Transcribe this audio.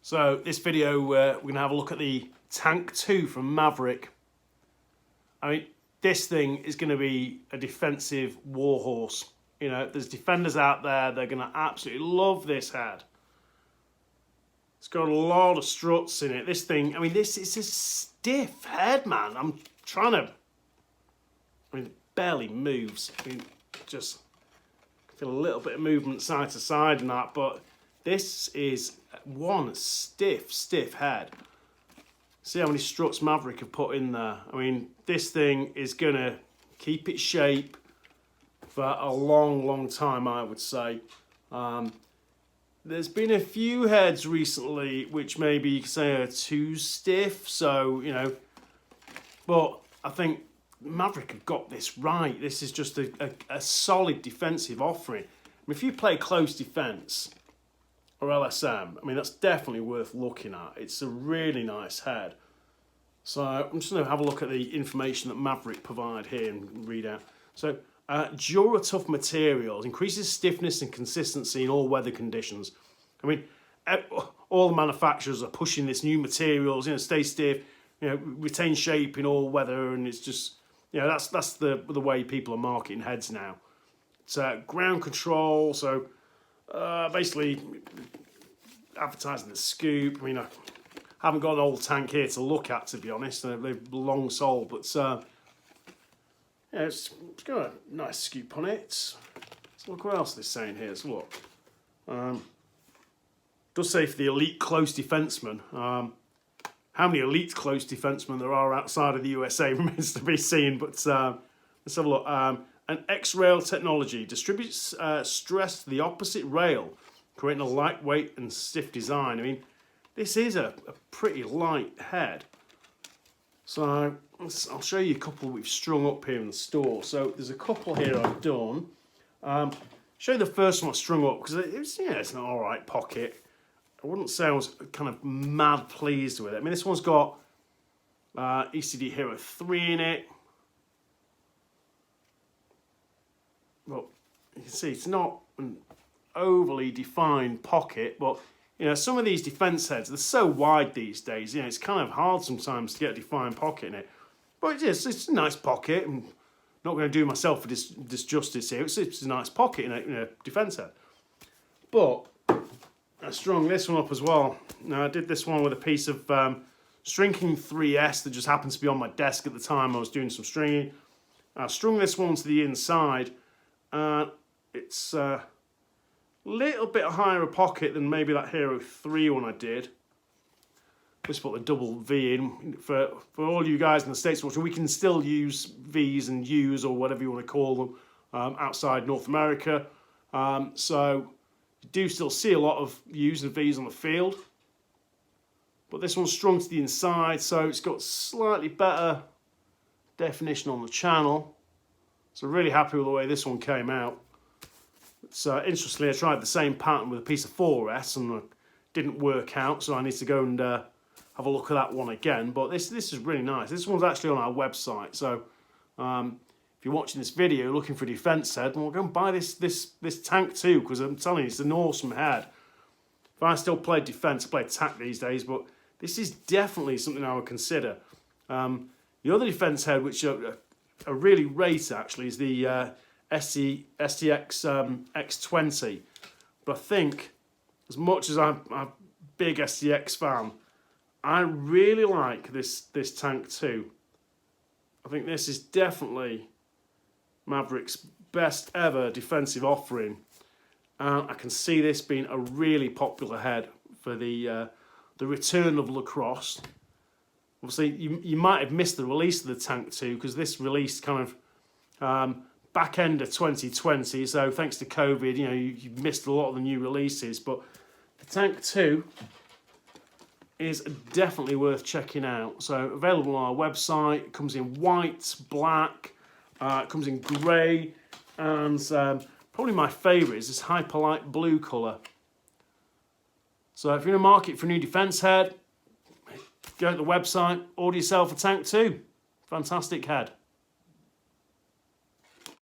So this video, we're going to have a look at the Tank 2 from Maverik. I mean, this thing is going to be a defensive warhorse. You know, there's defenders out there, they're going to absolutely love this head. It's got a lot of struts in it. This thing, I mean, this is a stiff head, man. I mean, it barely moves. I mean, just feel a little bit of movement side to side and that, but this is one stiff head. See how many struts Maverik have put in there. I mean, this thing is going to keep its shape for a long time, I would say. There's been a few heads recently which maybe you could say are too stiff, so, you know, but I think Maverik have got this right. This is just a solid defensive offering. I mean, if you play close defense or LSM, I mean, that's definitely worth looking at. It's a really nice head. So I'm just going to have a look at the information that Maverik provide here and read out. So, Dura-tough materials, increases stiffness and consistency in all weather conditions. I mean, all the manufacturers are pushing this new materials, you know, stay stiff, you know, retain shape in all weather, and it's just, you know, that's the way people are marketing heads now. It's ground control, so basically advertising the scoop. I mean, I haven't got an old tank here to look at, to be honest. They've long sold, but yeah, it's got a nice scoop on it. Let's look what else they're saying here. Let's look. Does say for the elite close defenseman. How many elite close defensemen there are outside of the USA remains to be seen, but let's have a look. An Xrail Technology distributes stress to the opposite rail, creating a lightweight and stiff design. I mean, this is a pretty light head. So I'll show you a couple we've strung up here in the store. So there's a couple here I've done. Show you the first one I strung up because it's an all right pocket. I wouldn't say I was kind of mad pleased with it. I mean, this one's got ECD Hero 3 in it. Well, you can see it's not an overly defined pocket, but you know, some of these defense heads, they're so wide these days, you know, it's kind of hard sometimes to get a defined pocket in it. But it's a nice pocket. I'm not going to do myself for disjustice here. It's a nice pocket in a defense head. But I strung this one up as well. Now, I did this one with a piece of stringing 3S that just happened to be on my desk at the time I was doing some stringing. I strung this one to the inside. It's a little bit higher a pocket than maybe that Hero 3 one I did. Just put the double V in for all you guys in the States watching. We can still use V's and U's or whatever you want to call them outside North America. So you do still see a lot of U's and V's on the field. But this one's strung to the inside, so it's got slightly better definition on the channel. So really happy with the way this one came out. So interestingly, I tried the same pattern with a piece of 4S and it didn't work out, so I need to go and have a look at that one again. But this is really nice. This one's actually on our website, so if you're watching this video looking for a defense head, well, go and buy this Tank 2, because I'm telling you, it's an awesome head. If I still played defense, I play attack these days, but this is definitely something I would consider. The other defense head, which I really rate actually, is the STX X20. But I think, as much as I'm a big STX fan, I really like this Tank 2. I think this is definitely Maverik's best ever defensive offering. I can see this being a really popular head for the return of lacrosse. Obviously, you might have missed the release of the Tank 2 because this released kind of back end of 2020. So thanks to COVID, you know, you missed a lot of the new releases. But the Tank 2 is definitely worth checking out. So available on our website. It comes in white, black, it comes in grey, and probably my favourite is this hyperlight blue colour. So if you're in a market for a new defence head, go to the website, order yourself a Tank 2. Fantastic head.